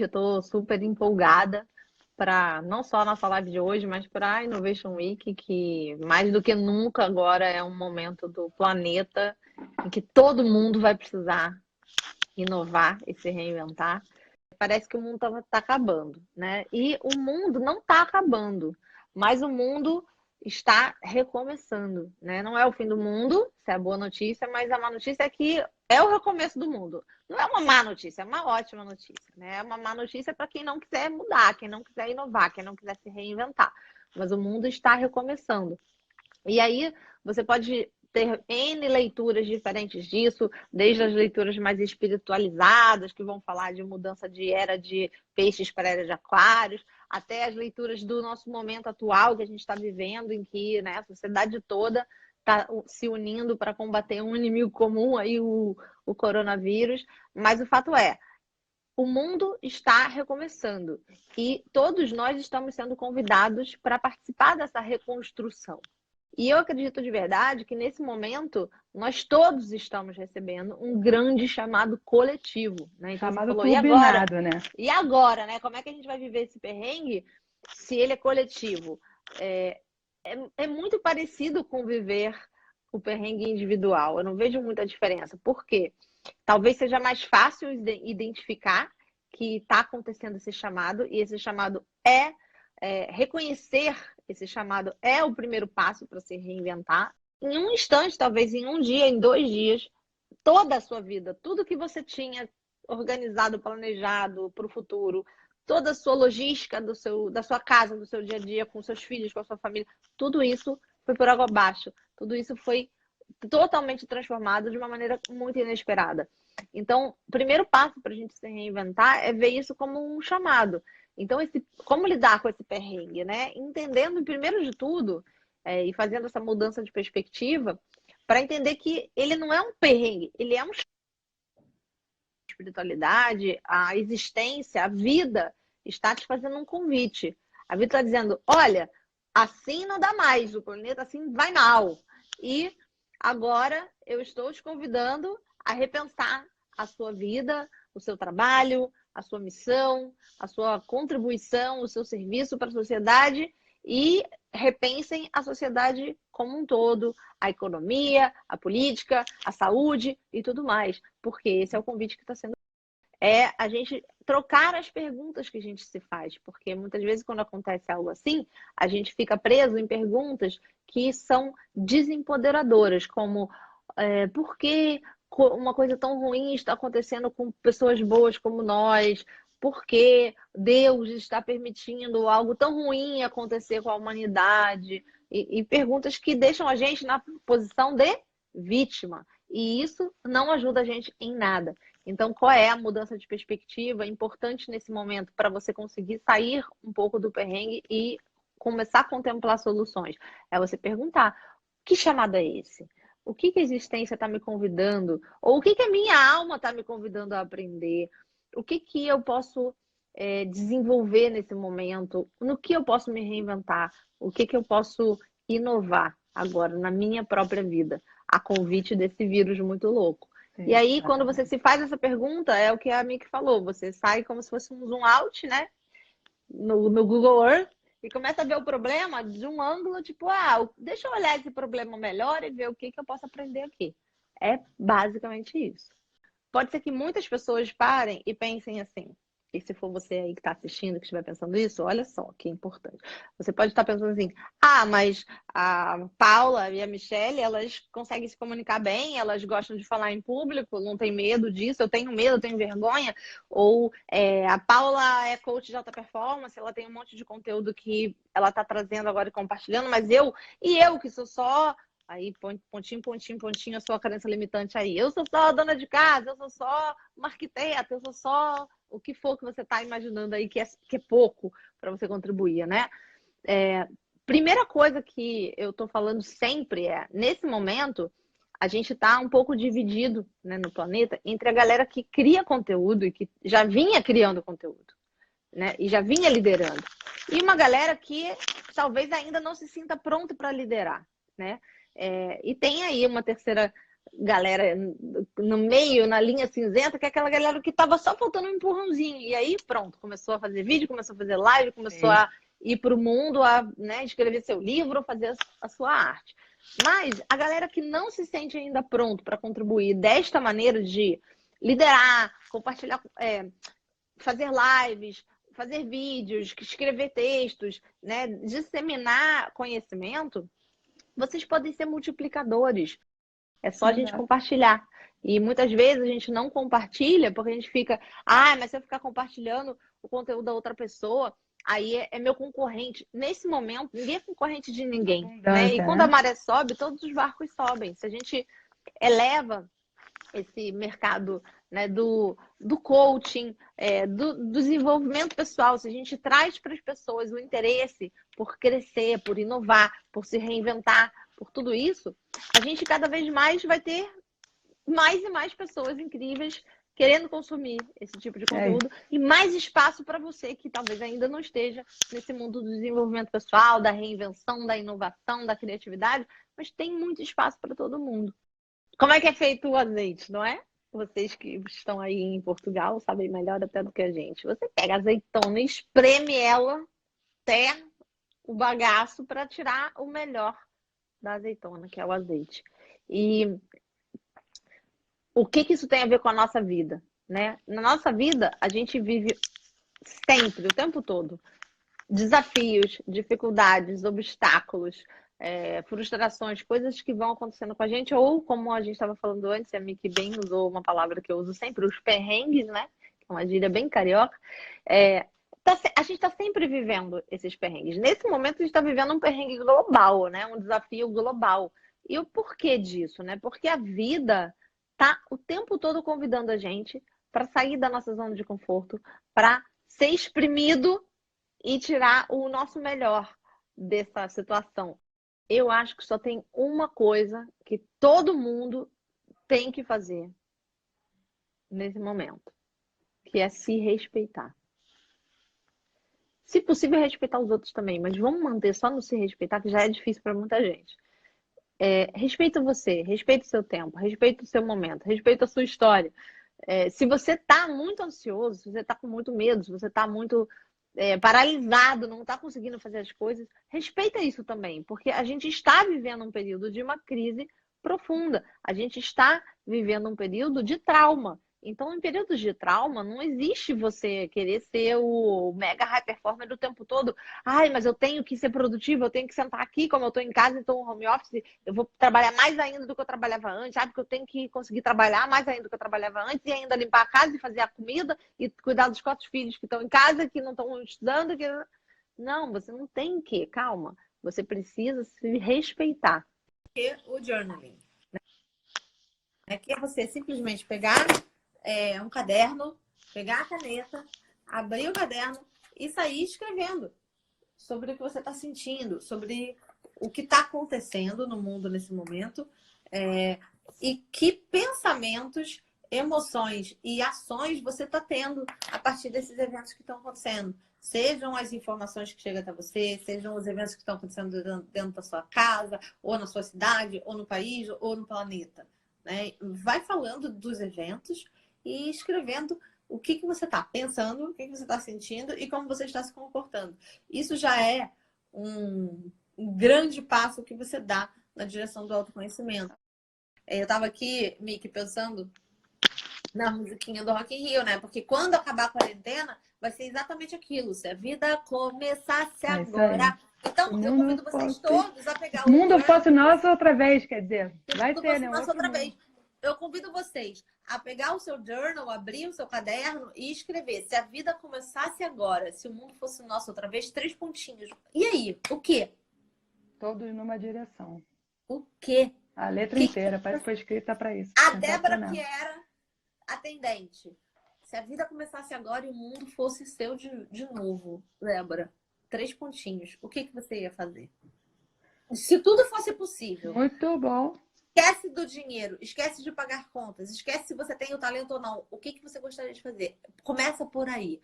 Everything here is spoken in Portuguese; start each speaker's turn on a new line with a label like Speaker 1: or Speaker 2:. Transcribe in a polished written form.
Speaker 1: Eu estou super empolgada para não só a nossa live de hoje, mas para a Innovation Week, que mais do que nunca agora é um momento do planeta em que todo mundo vai precisar inovar e se reinventar. Parece que o mundo tá acabando, né? E o mundo não está acabando, mas o mundo está recomeçando, né? Não é o fim do mundo, isso é a boa notícia, mas a má notícia é que é o recomeço do mundo. Não é uma má notícia, é uma ótima notícia, né? É uma má notícia para quem não quiser mudar, quem não quiser inovar, quem não quiser se reinventar. Mas o mundo está recomeçando. E aí você pode ter N leituras diferentes disso, desde as leituras mais espiritualizadas, que vão falar de mudança de era de peixes para era de aquários, até as leituras do nosso momento atual que a gente está vivendo, em que, né, a sociedade toda está se unindo para combater um inimigo comum, aí o coronavírus. Mas o fato é, o mundo está recomeçando e todos nós estamos sendo convidados para participar dessa reconstrução. E eu acredito de verdade que nesse momento nós todos estamos recebendo um grande chamado coletivo, né? Então você
Speaker 2: Chamado
Speaker 1: falou, e agora?
Speaker 2: turbinado, né?
Speaker 1: E agora, né? Como é que a gente vai viver esse perrengue se ele é coletivo? É muito parecido com viver o perrengue individual. Eu não vejo muita diferença. Por quê? Talvez seja mais fácil identificar que está acontecendo esse chamado, e esse chamado reconhecer esse chamado é o primeiro passo para se reinventar. Em um instante, talvez em um dia, em 2 dias, toda a sua vida, tudo que você tinha organizado, planejado para o futuro, toda a sua logística da sua casa, do seu dia a dia, com seus filhos, com a sua família, tudo isso foi por água abaixo. Tudo isso foi totalmente transformado de uma maneira muito inesperada. Então, o primeiro passo para a gente se reinventar é ver isso como um chamado. Então, como lidar com esse perrengue, né? Entendendo, primeiro de tudo, e fazendo essa mudança de perspectiva, para entender que ele não é um perrengue, ele é um espiritualidade, a existência, a vida está te fazendo um convite. A vida está dizendo, olha, assim não dá mais, o planeta assim vai mal. E agora eu estou te convidando a repensar a sua vida, o seu trabalho, a sua missão, a sua contribuição, o seu serviço para a sociedade e repensem a sociedade como um todo, a economia, a política, a saúde e tudo mais, porque esse é o convite que está sendo. É a gente trocar as perguntas que a gente se faz, porque muitas vezes quando acontece algo assim, a gente fica preso em perguntas que são desempoderadoras, como por que uma coisa tão ruim está acontecendo com pessoas boas como nós? Por que Deus está permitindo algo tão ruim acontecer com a humanidade? E perguntas que deixam a gente na posição de vítima. E isso não ajuda a gente em nada. Então, qual é a mudança de perspectiva importante nesse momento para você conseguir sair um pouco do perrengue e começar a contemplar soluções? É você perguntar: que chamado é esse? O que a existência está me convidando? Ou o que a minha alma está me convidando a aprender? O que eu posso desenvolver nesse momento? No que eu posso me reinventar? O que eu posso inovar agora na minha própria vida? A convite desse vírus muito louco. E aí, quando você se faz essa pergunta, é o que a Miki falou, você sai como se fosse um zoom out, né? No Google Earth, e começa a ver o problema de um ângulo, tipo, deixa eu olhar esse problema melhor e ver o que eu posso aprender aqui. É basicamente isso. Pode ser que muitas pessoas parem e pensem assim, e se for você aí que está assistindo, que estiver pensando isso, olha só que importante. Você pode estar pensando assim, mas a Paula e a Michelle, elas conseguem se comunicar bem, elas gostam de falar em público, não tem medo disso, eu tenho medo, eu tenho vergonha. Ou a Paula é coach de alta performance, ela tem um monte de conteúdo que ela está trazendo agora e compartilhando, mas eu que sou só... Aí, pontinho, pontinho, pontinho, a sua crença limitante aí. Eu sou só a dona de casa, eu sou só uma arquiteta, eu sou só o que for que você está imaginando aí que é pouco para você contribuir, né? Primeira coisa que eu estou falando sempre nesse momento, a gente está um pouco dividido, né, no planeta entre a galera que cria conteúdo e que já vinha criando conteúdo, né? E já vinha liderando. E uma galera que talvez ainda não se sinta pronto para liderar, né? E tem aí uma terceira galera no meio, na linha cinzenta, que é aquela galera que tava só faltando um empurrãozinho. E aí, pronto, começou a fazer vídeo, começou a fazer live, começou a ir para o mundo, a, né, escrever seu livro, fazer a sua arte. Mas a galera que não se sente ainda pronto para contribuir desta maneira de liderar, compartilhar, fazer lives, fazer vídeos, escrever textos, né, disseminar conhecimento, vocês podem ser multiplicadores. É só a gente compartilhar. E muitas vezes a gente não compartilha porque a gente fica, mas se eu ficar compartilhando o conteúdo da outra pessoa, aí é meu concorrente. Nesse momento, ninguém é concorrente de ninguém, né? E quando a maré sobe, todos os barcos sobem. Se a gente eleva esse mercado, né, do coaching, do desenvolvimento pessoal, se a gente traz para as pessoas o interesse por crescer, por inovar, por se reinventar, por tudo isso, a gente cada vez mais vai ter mais e mais pessoas incríveis querendo consumir esse tipo de conteúdo e mais espaço para você que talvez ainda não esteja nesse mundo do desenvolvimento pessoal, da reinvenção, da inovação, da criatividade, mas tem muito espaço para todo mundo. Como é que é feito o azeite, não é? Vocês que estão aí em Portugal sabem melhor até do que a gente. Você pega a azeitona e espreme ela até o bagaço para tirar o melhor da azeitona, que é o azeite. E o que isso tem a ver com a nossa vida, né? Na nossa vida, a gente vive sempre, o tempo todo, desafios, dificuldades, obstáculos, frustrações, coisas que vão acontecendo com a gente, ou como a gente estava falando antes, a Miki bem usou uma palavra que eu uso sempre, os perrengues, né? Que é uma gíria bem carioca. A gente está sempre vivendo esses perrengues. Nesse momento, a gente está vivendo um perrengue global, né? Um desafio global. E o porquê disso, né? Porque a vida tá o tempo todo convidando a gente para sair da nossa zona de conforto, para ser exprimido e tirar o nosso melhor dessa situação. Eu acho que só tem uma coisa que todo mundo tem que fazer nesse momento, que é se respeitar. Se possível, respeitar os outros também, mas vamos manter só no se respeitar, que já é difícil para muita gente. Respeita você, respeita o seu tempo, respeita o seu momento, respeita a sua história. Se você está muito ansioso, se você está com muito medo, se você está muito paralisado, não está conseguindo fazer as coisas, respeita isso também, porque a gente está vivendo um período de uma crise profunda, a gente está vivendo um período de trauma. Então, em períodos de trauma, não existe você querer ser o mega high performer o tempo todo. Mas eu tenho que ser produtivo, eu tenho que sentar aqui, como eu estou em casa, então home office, eu vou trabalhar mais ainda do que eu trabalhava antes, porque eu tenho que conseguir trabalhar mais ainda do que eu trabalhava antes, e ainda limpar a casa e fazer a comida, e cuidar dos 4 filhos que estão em casa, que não estão estudando. Não, você não tem que, calma. Você precisa se respeitar.
Speaker 2: O journaling, né? Que é você simplesmente pegar um caderno, pegar a caneta, abrir o caderno e sair escrevendo sobre o que você está sentindo, sobre o que está acontecendo no mundo nesse momento, e que pensamentos, emoções e ações você está tendo a partir desses eventos que estão acontecendo. Sejam as informações que chegam até você, sejam os eventos que estão acontecendo dentro da sua casa, ou na sua cidade, ou no país, ou no planeta, né? Vai falando dos eventos e escrevendo o que você está pensando, o que você está sentindo e como você está se comportando. Isso já é um grande passo que você dá na direção do autoconhecimento. Eu estava aqui, Miki, pensando na musiquinha do Rock in Rio, né? Porque quando acabar a quarentena, vai ser exatamente aquilo. Se a vida começasse agora... Então, eu convido vocês todos a pegar o...
Speaker 3: O mundo fosse nosso outra vez, quer dizer. Vai ter, né?
Speaker 2: Outra vez. Eu convido vocês a pegar o seu journal, abrir o seu caderno e escrever. Se a vida começasse agora, se o mundo fosse nosso outra vez, 3 pontinhos. E aí? O quê?
Speaker 3: Todos numa direção.
Speaker 2: O quê?
Speaker 3: A letra inteira, parece que foi escrita para isso.
Speaker 2: A Débora, que era atendente. Se a vida começasse agora e o mundo fosse seu de novo, Débora, 3 pontinhos. O que você ia fazer? Se tudo fosse possível.
Speaker 3: Muito bom.
Speaker 2: Esquece do dinheiro, esquece de pagar contas, esquece se você tem o talento ou não. O que você gostaria de fazer? Começa por aí.